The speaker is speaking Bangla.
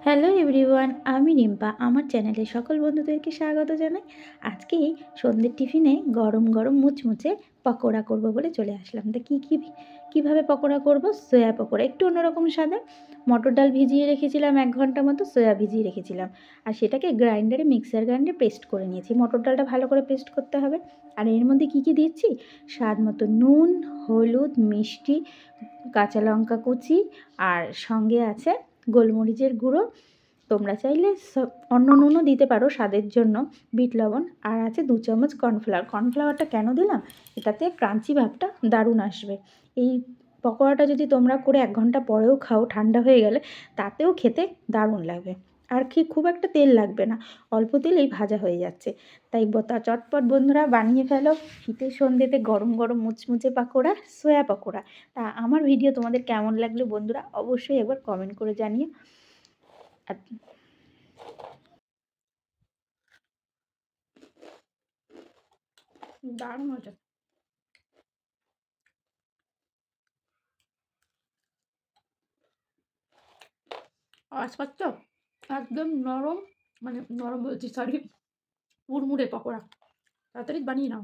হ্যালো এভরিওয়ান, আমি রিম্পা। আমার চ্যানেলে সকল বন্ধুদেরকে স্বাগত জানাই। আজকে সন্ধ্যের টিফিনে গরম গরম মুচমুচে পকোড়া করব বলে চলে আসলাম। তা কীভাবে পকোড়া করব? সয়া পকোড়া, একটু অন্যরকম স্বাদে। মটর ডাল ভিজিয়ে রেখেছিলাম 1 ঘন্টা মতো, সয়া ভিজিয়ে রেখেছিলাম, আর সেটাকে মিক্সার গ্রাইন্ডারে পেস্ট করে নিয়েছি। মটর ডালটা ভালো করে পেস্ট করতে হবে। আর এর মধ্যে কী দিচ্ছি? স্বাদ মতো নুন, হলুদ, মিষ্টি, কাঁচা লঙ্কা কুচি, আর সঙ্গে আছে গোলমরিচের গুঁড়ো। তোমরা চাইলে অন্য নুনও দিতে পারো স্বাদের জন্য, বিট লবণ, আর আছে 2 চামচ কর্নফ্লাওয়ারটা কেন দিলাম? এটাতে ক্রাঞ্চি ভাবটা দারুণ আসবে। এই পকোড়াটা যদি তোমরা করে 1 ঘন্টা পরেও খাও ঠান্ডা হয়ে গেলে, তাতেও খেতে দারুণ লাগবে। আর খুব একটা তেল লাগবে না, অল্প তেলেই ভাজা হয়ে যাচ্ছে। তাই চটপট বন্ধুরা বানিয়ে ফেলো শীতের সন্ধ্যেতে গরম গরম মুচমুচে পকোড়া, সয়া পকোড়া। তা আমার ভিডিও তোমাদের কেমন লাগলো বন্ধুরা, অবশ্যই একবার কমেন্ট করে জানিও। আর দারুণ হয়েছে। আওয়াজ পাচ্ছ? একদম নরম, মানে নরম বলছি, সরি, মুড়মুড়ে পকোড়া। তাড়াতাড়ি বানিয়ে নাও।